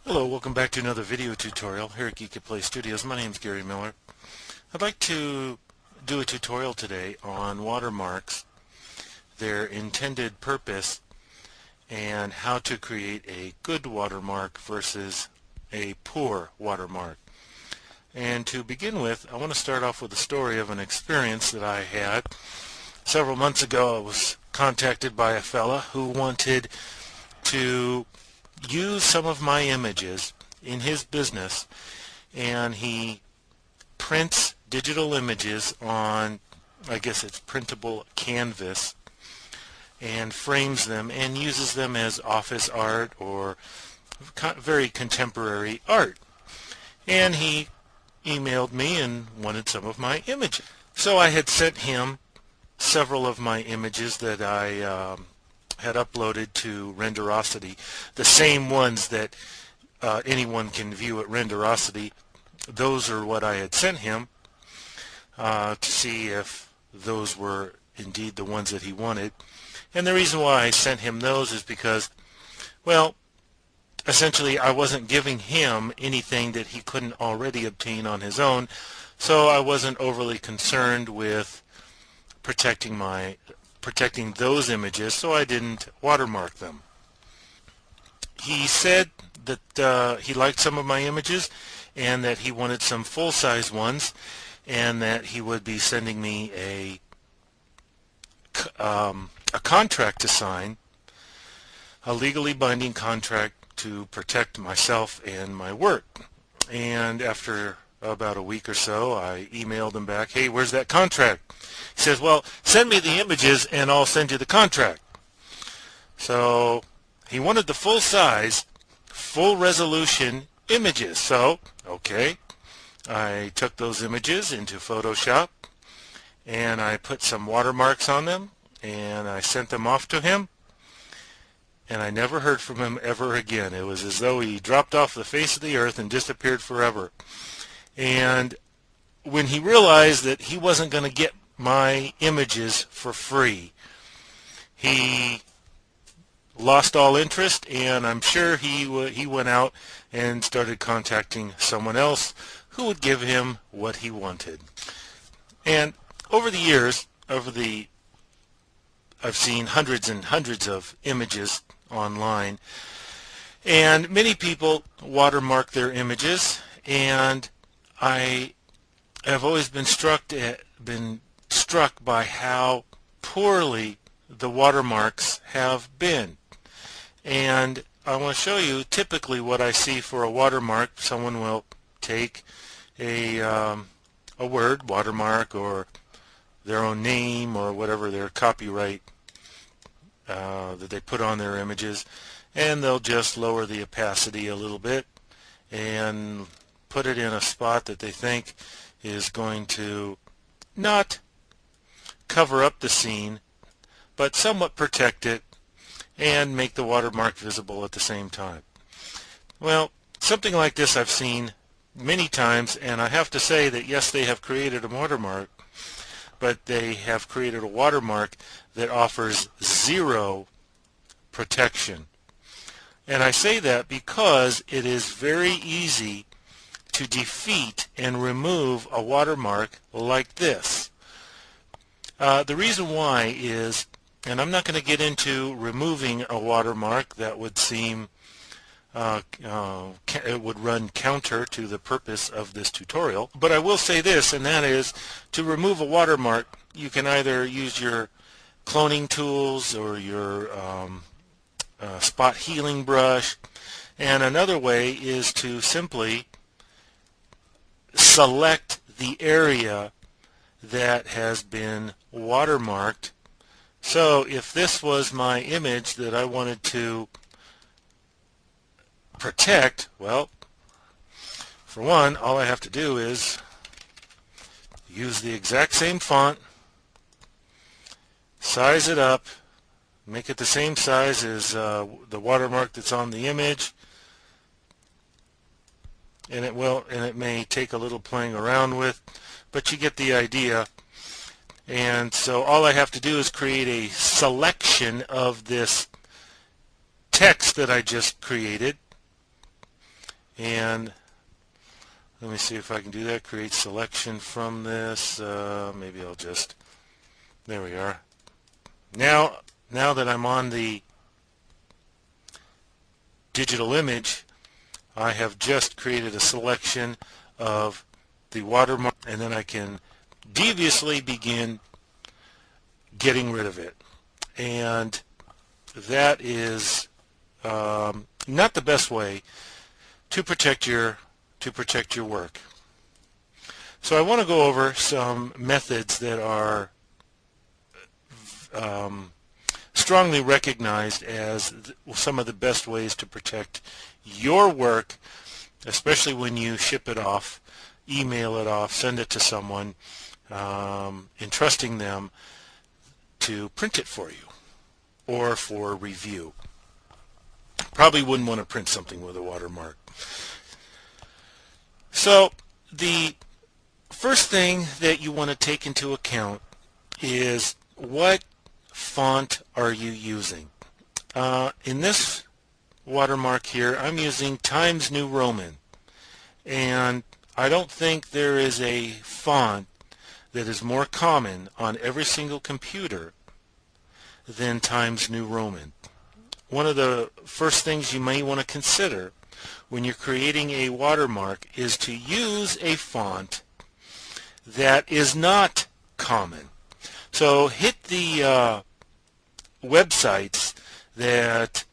Hello, welcome back to another video tutorial here at GeekatPlay Studios. My name is Gary Miller. I'd like to do a tutorial today on watermarks, their intended purpose, and how to create a good watermark versus a poor watermark. And to begin with, I want to start off with a story of an experience that I had. Several months ago, I was contacted by a fella who wanted to use some of my images in his business, and he prints digital images on, I guess it's printable canvas, and frames them and uses them as office art or very contemporary art. And he emailed me and wanted some of my images. So I had sent him several of my images that I had uploaded to Renderosity, the same ones that anyone can view at Renderosity. Those are what I had sent him to see if those were indeed the ones that he wanted. And the reason why I sent him those is because, well, essentially I wasn't giving him anything that he couldn't already obtain on his own, so I wasn't overly concerned with protecting those images, so I didn't watermark them. He said that he liked some of my images and that he wanted some full-size ones, and that he would be sending me a contract to sign, a legally binding contract to protect myself and my work. And after about a week or so, I emailed him back, "Hey, where's that contract?" He says, "Well, send me the images and I'll send you the contract." So he wanted the full-size, full-resolution images. So, okay, I took those images into Photoshop and I put some watermarks on them and I sent them off to him, and I never heard from him ever again. It was as though he dropped off the face of the earth and disappeared forever. And when he realized that he wasn't going to get my images for free, he lost all interest, and I'm sure he went out and started contacting someone else who would give him what he wanted. And over the years, I've seen hundreds and hundreds of images online, and many people watermark their images, and I have always been struck by how poorly the watermarks have been. And I want to show you typically what I see for a watermark. Someone will take a word, watermark, or their own name or whatever their copyright that they put on their images, and they'll just lower the opacity a little bit and put it in a spot that they think is going to not cover up the scene but somewhat protect it and make the watermark visible at the same time. Well, something like this I've seen many times, and I have to say that yes, they have created a watermark, but they have created a watermark that offers zero protection. And I say that because it is very easy to defeat and remove a watermark like this. The reason why is, and I'm not going to get into removing a watermark, that would seem it would run counter to the purpose of this tutorial, but I will say this, and that is, to remove a watermark you can either use your cloning tools or your spot healing brush, and another way is to simply select the area that has been watermarked. So if this was my image that I wanted to protect, well, for one, all I have to do is use the exact same font, size it up, make it the same size as the watermark that's on the image, and it may take a little playing around with, but you get the idea. And so all I have to do is create a selection of this text that I just created, And let me see if I can do that. Create selection from this. Maybe I'll just, there we are. Now that I'm on the digital image, I have just created a selection of the watermark, and then I can deviously begin getting rid of it. And that is not the best way to protect your work. So I want to go over some methods that are strongly recognized as some of the best ways to protect your work, especially when you ship it off, email it off, send it to someone, entrusting them to print it for you or for review. Probably wouldn't want to print something with a watermark. So the first thing that you want to take into account is what font are you using. In this watermark here, I'm using Times New Roman, and I don't think there is a font that is more common on every single computer than Times New Roman. One of the first things you may want to consider when you're creating a watermark is to use a font that is not common. So hit the websites that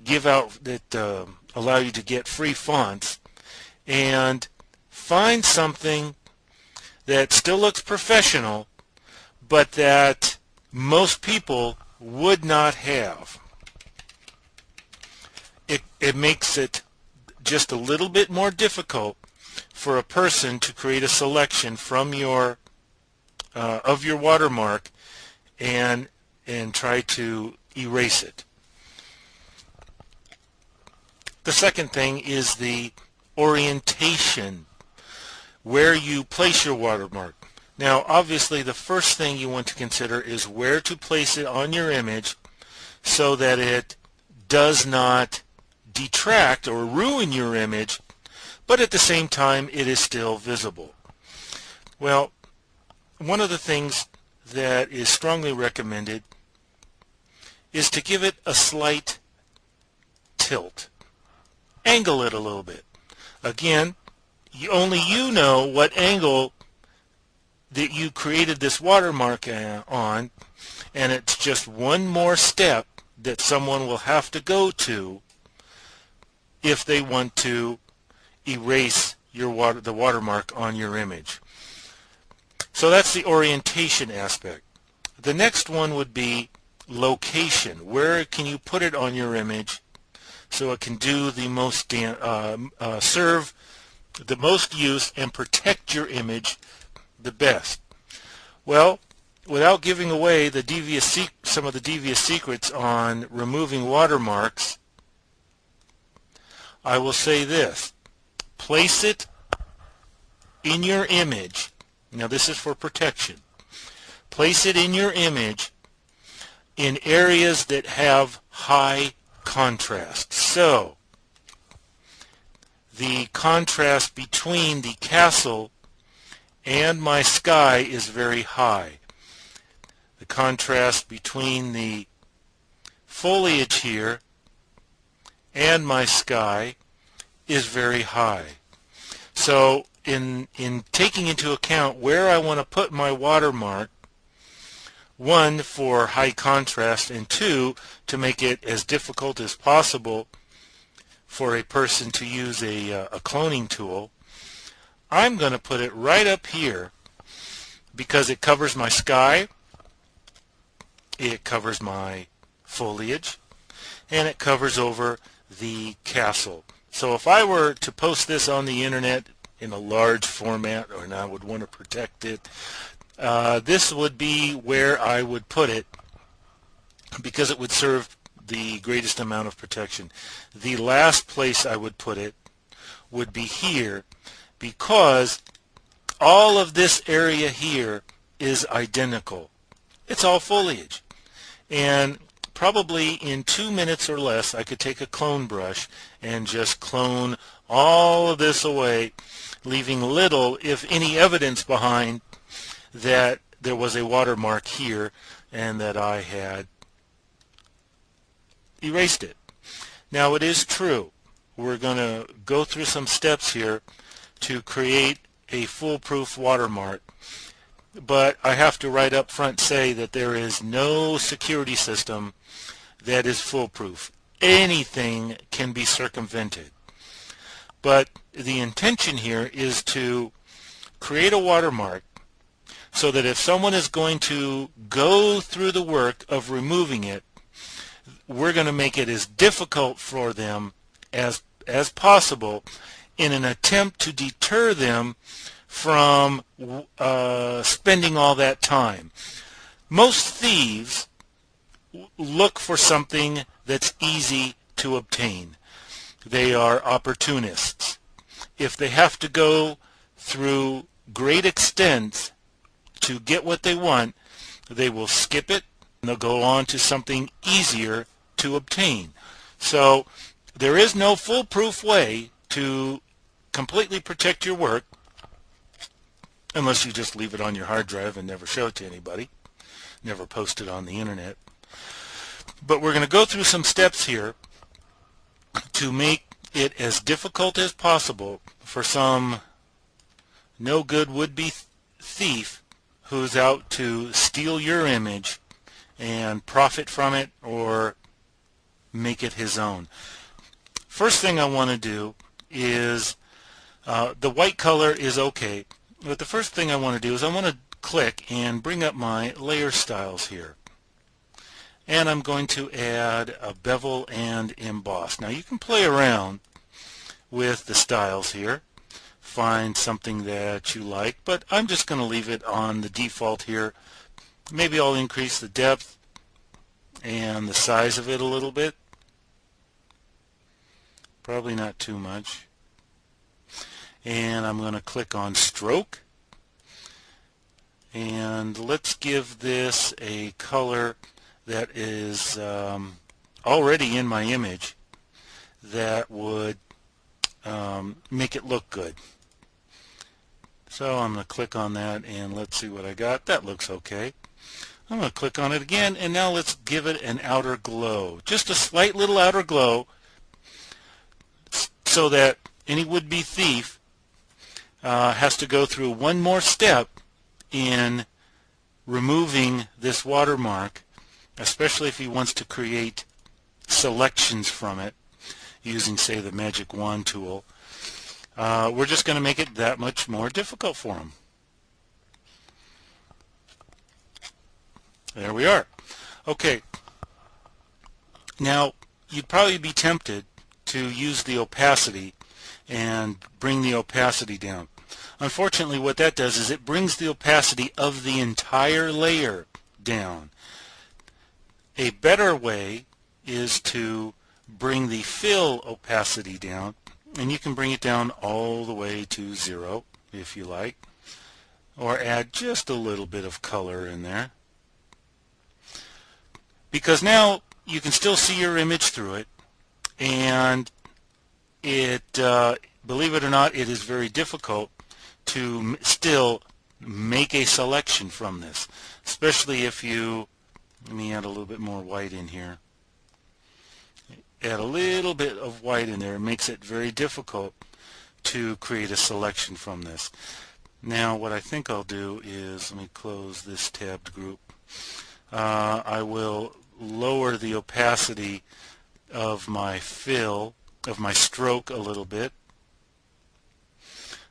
give out, that allow you to get free fonts, and find something that still looks professional, but that most people would not have. It makes it just a little bit more difficult for a person to create a selection from your of your watermark and try to erase it. The second thing is the orientation, where you place your watermark. Now, obviously, the first thing you want to consider is where to place it on your image so that it does not detract or ruin your image, but at the same time it is still visible. Well, one of the things that is strongly recommended is to give it a slight tilt. Angle it a little bit. Again, only you know what angle that you created this watermark on, and it's just one more step that someone will have to go to if they want to erase the watermark on your image. So that's the orientation aspect. The next one would be location. Where can you put it on your image so it can do the most serve the most use and protect your image the best? Well, without giving away some of the devious secrets on removing watermarks, I will say this: place it in your image. Now this is for protection. Place it in your image in areas that have high contrast. So the contrast between the castle and my sky is very high. The contrast between the foliage here and my sky is very high. So in taking into account where I want to put my watermark, one, for high contrast, and two, to make it as difficult as possible for a person to use a cloning tool, I'm going to put it right up here because it covers my sky, it covers my foliage, and it covers over the castle. So if I were to post this on the internet in a large format, and I would want to protect it, this would be where I would put it because it would serve the greatest amount of protection. The last place I would put it would be here, because all of this area here is identical. It's all foliage. And probably in 2 minutes or less I could take a clone brush and just clone all of this away, leaving little, if any, evidence behind that there was a watermark here and that I had erased it. Now, it is true, we're going to go through some steps here to create a foolproof watermark, but I have to right up front say that there is no security system that is foolproof. Anything can be circumvented. But the intention here is to create a watermark so that if someone is going to go through the work of removing it, we're going to make it as difficult for them as possible in an attempt to deter them from spending all that time. Most thieves look for something that's easy to obtain. They are opportunists. If they have to go through great extents to get what they want, they will skip it and they'll go on to something easier to obtain. So there is no foolproof way to completely protect your work unless you just leave it on your hard drive and never show it to anybody, never post it on the internet. But we're going to go through some steps here to make it as difficult as possible for some no-good would-be thief who's out to steal your image and profit from it or make it his own. First thing I want to do is, the white color is okay, but the first thing I want to do is I want to click and bring up my layer styles here. And I'm going to add a bevel and emboss. Now you can play around with the styles here, find something that you like, but I'm just going to leave it on the default here. Maybe I'll increase the depth and the size of it a little bit. Probably not too much. And I'm going to click on stroke. And let's give this a color that is already in my image that would make it look good. So I'm going to click on that and let's see what I got. That looks okay. I'm going to click on it again and now let's give it an outer glow. Just a slight little outer glow so that any would-be thief has to go through one more step in removing this watermark, especially if he wants to create selections from it using, say, the magic wand tool. We're just going to make it that much more difficult for him. There we are. Okay. Now, you'd probably be tempted to use the opacity and bring the opacity down. Unfortunately, what that does is it brings the opacity of the entire layer down. A better way is to bring the fill opacity down, and you can bring it down all the way to 0 if you like, or add just a little bit of color in there. Because now you can still see your image through it, and it, believe it or not, it is very difficult to still make a selection from this, especially if you, let me add a little bit more white in here. Add a little bit of white in there. It makes it very difficult to create a selection from this. Now what I think I'll do is, let me close this tabbed group. I will lower the opacity of my fill, of my stroke a little bit,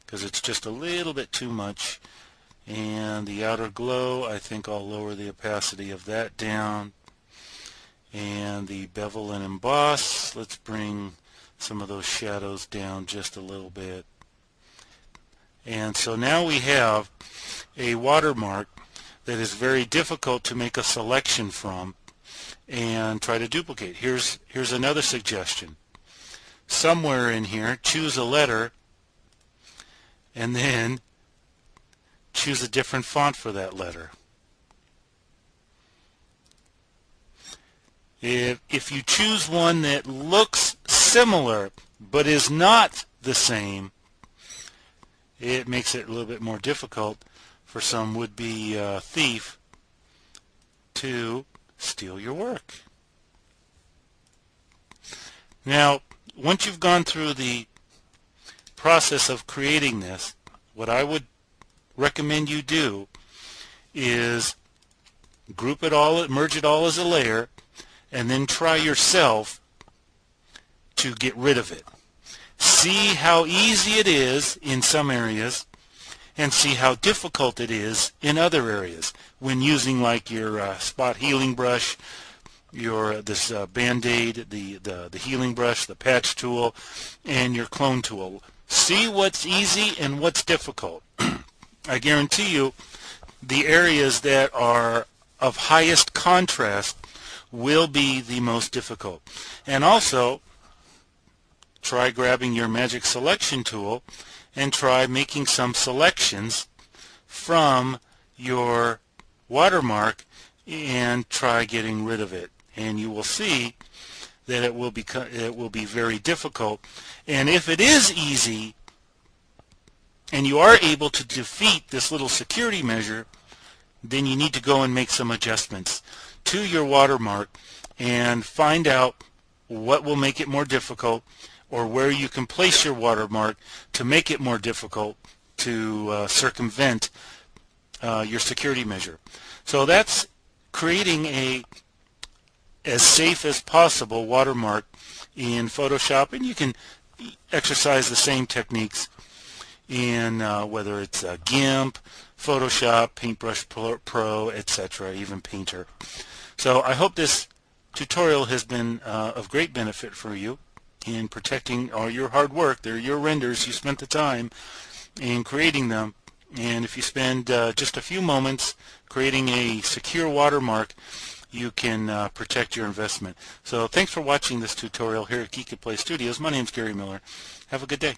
because it's just a little bit too much. And the outer glow, I think I'll lower the opacity of that down. And the bevel and emboss, let's bring some of those shadows down just a little bit. And so now we have a watermark that is very difficult to make a selection from and try to duplicate. Here's another suggestion. Somewhere in here, choose a letter and then choose a different font for that letter. If you choose one that looks similar but is not the same, it makes it a little bit more difficult for some would-be thief to steal your work. Now, once you've gone through the process of creating this, what I would recommend you do is group it all, merge it all as a layer, and then try yourself to get rid of it. See how easy it is in some areas and see how difficult it is in other areas when using like your spot healing brush, your Band-Aid, the healing brush, the patch tool, and your clone tool. See what's easy and what's difficult. I guarantee you the areas that are of highest contrast will be the most difficult. And also try grabbing your magic selection tool and try making some selections from your watermark and try getting rid of it, and you will see that it will be very difficult. And if it is easy and you are able to defeat this little security measure, then you need to go and make some adjustments to your watermark and find out what will make it more difficult, or where you can place your watermark to make it more difficult to circumvent your security measure. So that's creating as safe as possible watermark in Photoshop, and you can exercise the same techniques in whether it's GIMP, Photoshop, Paintbrush Pro, etc., even Painter. So I hope this tutorial has been of great benefit for you in protecting all your hard work. They're your renders. You spent the time in creating them, and if you spend just a few moments creating a secure watermark, you can protect your investment. So thanks for watching this tutorial here at GeekatPlay Studios. My name's Gary Miller. Have a good day.